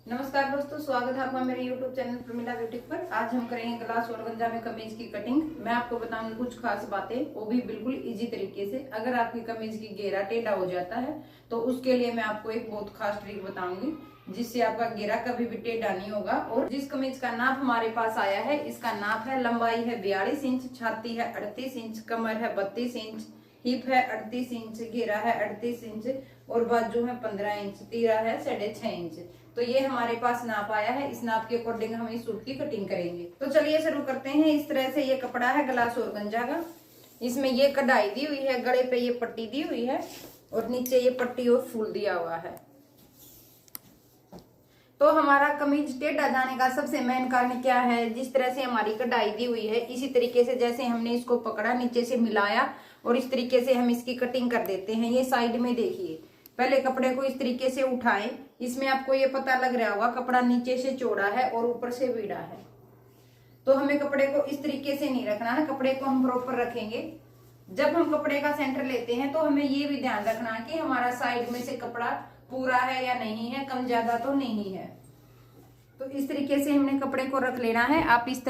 नमस्कार दोस्तों, स्वागत है आपका मेरे YouTube चैनल प्रमिला ब्यूटी पर। आज हम करेंगे गला ऑर्गेन्जा में कमीज की कटिंग। मैं आपको बताऊंगी कुछ खास बातें, वो भी बिल्कुल इजी तरीके से। अगर आपकी कमीज की घेरा टेढ़ा हो जाता है तो उसके लिए मैं आपको एक बहुत खास ट्रिक बताऊंगी, जिससे आपका घेरा कभी भी टेढ़ा नहीं होगा। और जिस कमीज का नाप हमारे पास आया है, इसका नाप है, लंबाई है 42 इंच, छाती है 38 इंच, कमर है 32 इंच, हिप है 38 इंच, घेरा है 38 इंच और बाजू है 15 इंच, तीरा है 6.5 इंच। तो ये हमारे पास नाप आया है। इस नाप के अकॉर्डिंग हम इस सूट की कटिंग करेंगे। तो चलिए शुरू करते हैं। इस तरह से ये कपड़ा है गला ऑर्गेन्जा का। इसमें ये कढ़ाई दी हुई है, गले पे ये पट्टी दी हुई है और नीचे ये पट्टी और फूल दिया हुआ है। तो हमारा कमीज टेढ़ा जाने का सबसे मेन कारण क्या है? जिस तरह से हमारी कढ़ाई दी हुई है, इसी तरीके से जैसे हमने इसको पकड़ा, नीचे से मिलाया और इस तरीके से हम इसकी कटिंग कर देते हैं। ये साइड में देखिए, पहले कपड़े को इस तरीके से उठाएं। इसमें आपको ये पता लग रहा होगा कपड़ा नीचे से चौड़ा है और ऊपर से वीड़ा है। तो हमें कपड़े को इस तरीके से नहीं रखना है, कपड़े को हम प्रॉपर रखेंगे। जब हम कपड़े का सेंटर लेते हैं तो हमें ये भी ध्यान रखना है कि हमारा साइड में से कपड़ा पूरा है या नहीं है, कम ज्यादा तो नहीं है। तो इस तरीके से हमने कपड़े को रख लेना है। आप इस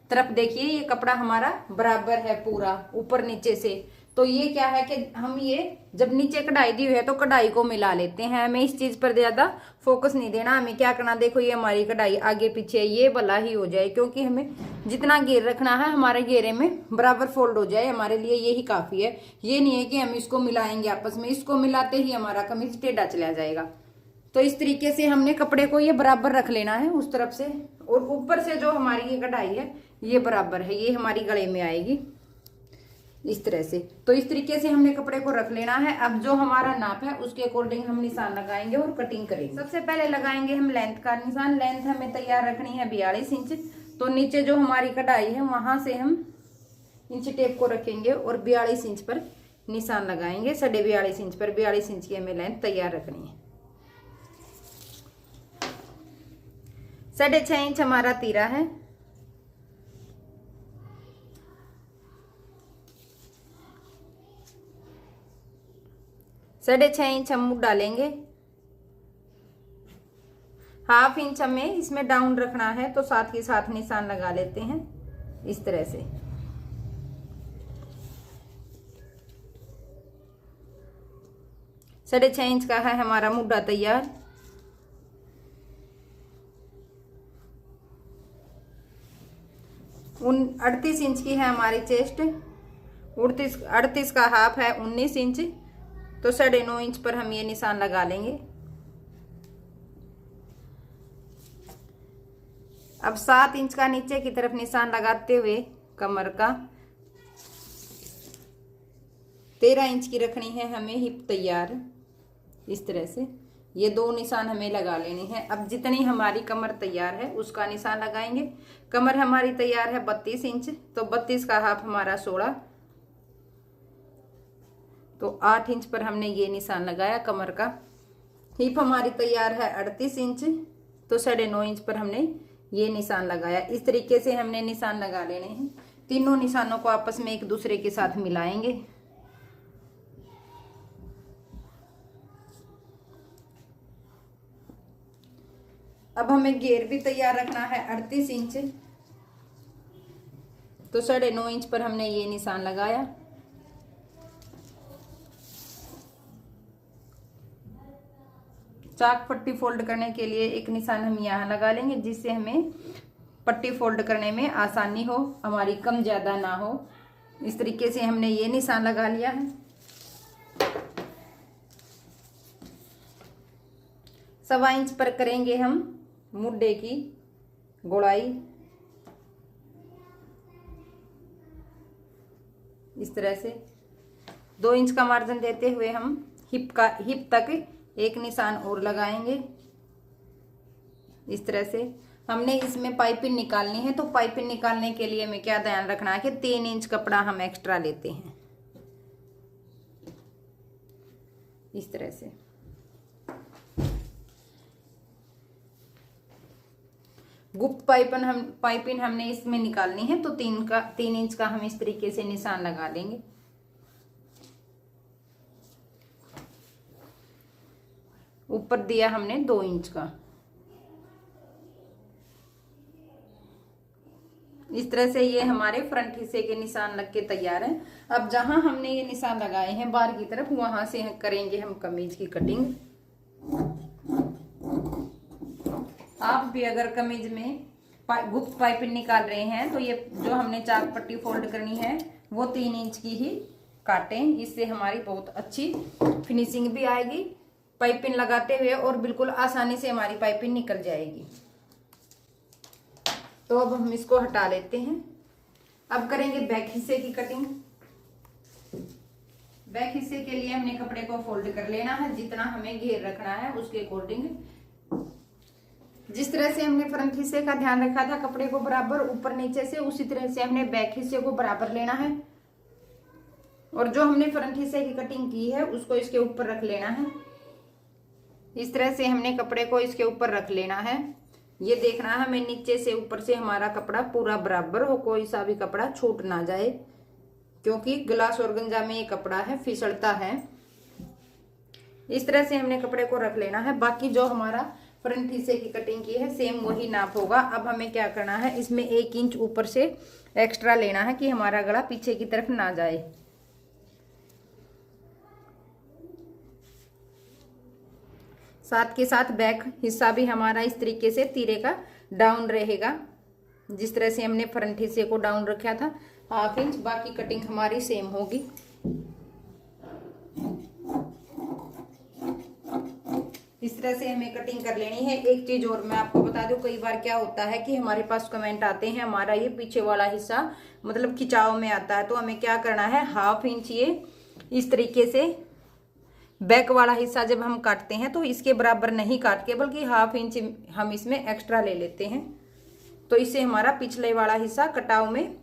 तरफ देखिए, ये कपड़ा हमारा बराबर है पूरा ऊपर नीचे से। तो ये क्या है कि हम ये जब नीचे कढ़ाई दी हुई है तो कढ़ाई को मिला लेते हैं। हमें इस चीज पर ज्यादा फोकस नहीं देना। हमें क्या करना, देखो ये हमारी कढ़ाई आगे पीछे ये भला ही हो जाए, क्योंकि हमें जितना घेर रखना है हमारे घेरे में बराबर फोल्ड हो जाए, हमारे लिए यही काफी है। ये नहीं है कि हम इसको मिलाएंगे आपस में, इसको मिलाते ही हमारा कमीज टेढ़ा चला जाएगा। तो इस तरीके से हमने कपड़े को ये बराबर रख लेना है उस तरफ से, और ऊपर से जो हमारी ये कढ़ाई है ये बराबर है, ये हमारी गले में आएगी इस तरह से। तो इस तरीके से हमने कपड़े को रख लेना है। अब जो हमारा नाप है उसके अकॉर्डिंग हम निशान लगाएंगे और कटिंग करेंगे। सबसे पहले लगाएंगे हम लेंथ का निशान। लेंथ हमें तैयार रखनी है 42 इंच। तो नीचे जो हमारी कढ़ाई है वहां से हम इंच टेप को रखेंगे और 42 इंच पर निशान लगाएंगे। 42.5 इंच पर 42 इंच की हमें लेंथ तैयार रखनी है। 6.5 इंच हमारा तीरा है। 6.5 इंच हम मुड़ डालेंगे। ½ इंच हमें इसमें डाउन रखना है, तो साथ ही साथ निशान लगा लेते हैं इस तरह से। साढ़े 6 इंच का है हमारा मुड्ढा तैयार। उन 38 इंच की है हमारी चेस्ट। 38 का हाफ है 19 इंच। तो 9.5 इंच पर हम ये निशान लगा लेंगे। अब 7 इंच का नीचे की तरफ निशान लगाते हुए कमर का 13 इंच की रखनी है हमें हिप तैयार। इस तरह से ये 2 निशान हमें लगा लेने हैं। अब जितनी हमारी कमर तैयार है उसका निशान लगाएंगे। कमर हमारी तैयार है 32 इंच। तो 32 का हाफ हमारा 16। तो 8 इंच पर हमने ये निशान लगाया कमर का। हिप हमारी तैयार है 38 इंच। तो 9.5 इंच पर हमने ये निशान लगाया। इस तरीके से हमने निशान लगा लेने हैं। तीनों निशानों को आपस में एक दूसरे के साथ मिलाएंगे। अब हमें घेर भी तैयार रखना है 38 इंच। तो 9.5 इंच पर हमने ये निशान लगाया। चाक पट्टी फोल्ड करने के लिए एक निशान हम यहाँ लगा लेंगे, जिससे हमें पट्टी फोल्ड करने में आसानी हो, हमारी कम ज्यादा ना हो। इस तरीके से हमने ये निशान लगा लिया है। 1.25 इंच पर करेंगे हम मुड्ढे की गोलाई। इस तरह से 2 इंच का मार्जिन देते हुए हम हिप तक एक निशान और लगाएंगे। इस तरह से हमने इसमें पाइपिंग निकालनी है। तो पाइपिंग निकालने के लिए हमें क्या ध्यान रखना है कि 3 इंच कपड़ा हम एक्स्ट्रा लेते हैं इस तरह से। गुप्त पाइपिंग हमने इसमें निकालनी है। तो 3 इंच का हम इस तरीके से निशान लगा लेंगे। ऊपर दिया हमने 2 इंच का। इस तरह से ये हमारे फ्रंट हिस्से के निशान लग के तैयार हैं। अब जहां हमने ये निशान लगाए हैं बाहर की तरफ, वहां से करेंगे हम कमीज की कटिंग। आप भी अगर कमीज में गुप्त पाइपिंग निकाल रहे हैं तो ये जो हमने चाक पट्टी फोल्ड करनी है वो 3 इंच की ही काटें। इससे हमारी बहुत अच्छी फिनिशिंग भी आएगी पाइपिंग लगाते हुए, और बिल्कुल आसानी से हमारी पाइपिंग निकल जाएगी। तो अब हम इसको हटा लेते हैं। अब करेंगे बैक हिस्से की कटिंग। बैक हिस्से के लिए हमने कपड़े को फोल्ड कर लेना है, जितना हमें घेर रखना है उसके अकॉर्डिंग। जिस तरह से हमने फ्रंट हिस्से का ध्यान रखा था कपड़े को बराबर ऊपर नीचे से, उसी तरह से हमने बैक हिस्से को बराबर लेना है। और जो हमने फ्रंट हिस्से की कटिंग की है उसको इसके ऊपर रख लेना है। इस तरह से हमने कपड़े को इसके ऊपर रख लेना है। ये देखना है हमें नीचे से ऊपर से हमारा कपड़ा पूरा बराबर हो, कोई सा भी कपड़ा छूट ना जाए, क्योंकि ग्लास और गंजा में ये कपड़ा है फिसलता है। इस तरह से हमने कपड़े को रख लेना है। बाकी जो हमारा फ्रंट हिस्से की कटिंग की है सेम वही नाप होगा। अब हमें क्या करना है, इसमें 1 इंच ऊपर से एक्स्ट्रा लेना है कि हमारा गला पीछे की तरफ ना जाए। साथ के साथ बैक हिस्सा भी हमारा इस तरीके से तीरे का डाउन रहेगा, जिस तरह से हमने फ्रंट हिस्से को डाउन रखा था 1/2 इंच। बाकी कटिंग हमारी सेम होगी। इस तरह से हमें कटिंग कर लेनी है। एक चीज और मैं आपको बता दूं, कई बार क्या होता है कि हमारे पास कमेंट आते हैं हमारा ये पीछे वाला हिस्सा मतलब खिंचाव में आता है, तो हमें क्या करना है 1/2 इंच ये इस तरीके से बैक वाला हिस्सा जब हम काटते हैं तो इसके बराबर नहीं काट के, बल्कि 1/2 इंच हम इसमें एक्स्ट्रा ले लेते हैं। तो इससे हमारा पिछले वाला हिस्सा कटाव में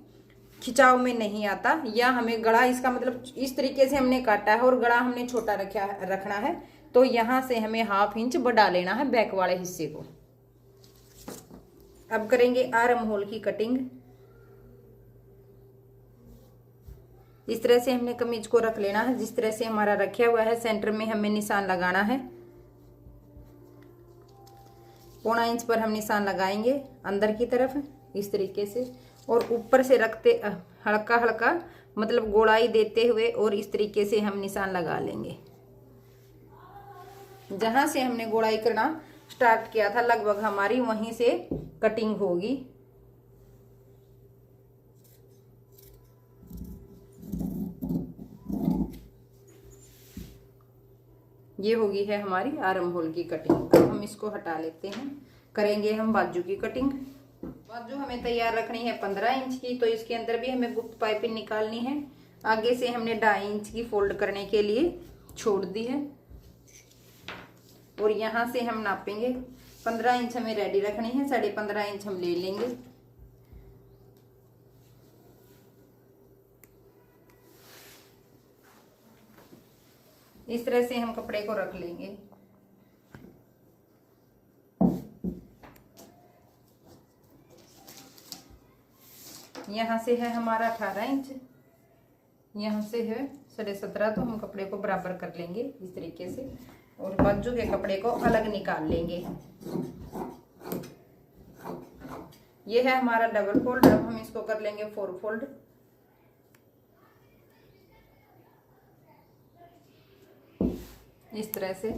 खिंचाव में नहीं आता। या हमें गला इसका मतलब इस तरीके से हमने काटा है और गला हमने छोटा रखना है, तो यहां से हमें 1/2 इंच बढ़ा लेना है बैक वाले हिस्से को। अब करेंगे आर्म होल की कटिंग। इस तरह से हमने कमीज को रख लेना है, जिस तरह से हमारा रखा हुआ है। सेंटर में हमें निशान लगाना है। 1/4 इंच पर हम निशान लगाएंगे अंदर की तरफ इस तरीके से, और ऊपर से रखते हल्का हल्का मतलब गोलाई देते हुए और इस तरीके से हम निशान लगा लेंगे। जहां से हमने गोलाई करना स्टार्ट किया था लगभग हमारी वहीं से कटिंग होगी। ये होगी है हमारी आर्म होल की कटिंग। अब हम इसको हटा लेते हैं। करेंगे हम बाजू की कटिंग। बाजू हमें तैयार रखनी है 15 इंच की, तो इसके अंदर भी हमें गुप्त पाइपिंग निकालनी है। आगे से हमने 2.5 इंच की फोल्ड करने के लिए छोड़ दी है, और यहां से हम नापेंगे 15 इंच हमें रेडी रखनी है। 15.5 इंच हम ले लेंगे। इस तरह से हम कपड़े को रख लेंगे। यहाँ से है हमारा 18 इंच, यहाँ से है 17.5, तो हम कपड़े को बराबर कर लेंगे इस तरीके से, और बाजू के कपड़े को अलग निकाल लेंगे। ये है हमारा डबल फोल्ड। अब हम इसको कर लेंगे 4 फोल्ड। इस तरह से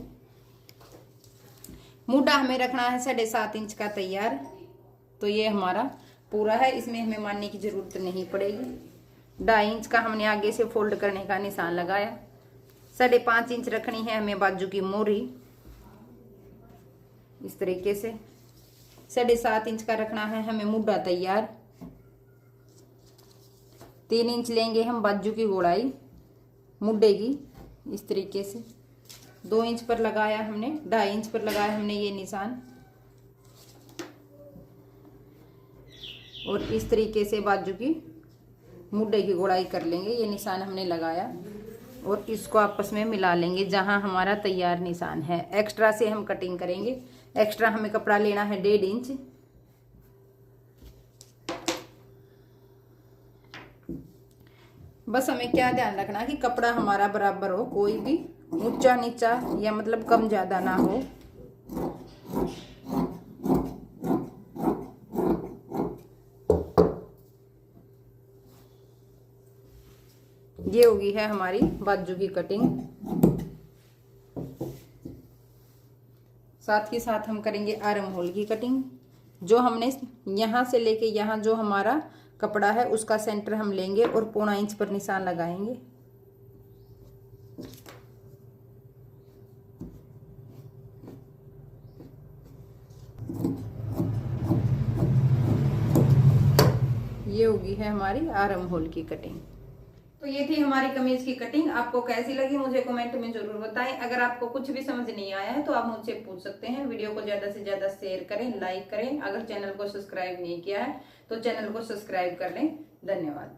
मुड्ढा हमें रखना है 7.5 इंच का तैयार। तो ये हमारा पूरा है, इसमें हमें मानने की जरूरत नहीं पड़ेगी। 2.5 इंच का हमने आगे से फोल्ड करने का निशान लगाया। 5.5 इंच रखनी है हमें बाजू की मोहरी इस तरीके से। 7.5 इंच का रखना है हमें मुड्ढा तैयार। 3 इंच लेंगे हम बाजू की गोलाई मुड्ढे की इस तरीके से। 2 इंच पर लगाया हमने, 2.5 इंच पर लगाया हमने ये निशान, और इस तरीके से बाजू की मुड्ढे की गोलाई कर लेंगे। ये निशान हमने लगाया और इसको आपस में मिला लेंगे जहां हमारा तैयार निशान है। एक्स्ट्रा से हम कटिंग करेंगे। एक्स्ट्रा हमें कपड़ा लेना है 1.5 इंच। बस हमें क्या ध्यान रखना कि कपड़ा हमारा बराबर हो, कोई भी ऊंचा नीचा या मतलब कम ज्यादा ना हो। ये होगी है हमारी बाजू की कटिंग। साथ ही साथ हम करेंगे आर्म होल की कटिंग। जो हमने यहाँ से लेके यहाँ जो हमारा कपड़ा है उसका सेंटर हम लेंगे और 1.25 इंच पर निशान लगाएंगे। ये होगी है हमारी आर्म होल की कटिंग। तो ये थी हमारी कमीज की कटिंग। आपको कैसी लगी मुझे कमेंट में जरूर बताएं। अगर आपको कुछ भी समझ नहीं आया है तो आप मुझसे पूछ सकते हैं। वीडियो को ज्यादा से ज्यादा शेयर करें, लाइक करें। अगर चैनल को सब्सक्राइब नहीं किया है तो चैनल को सब्सक्राइब कर लें। धन्यवाद।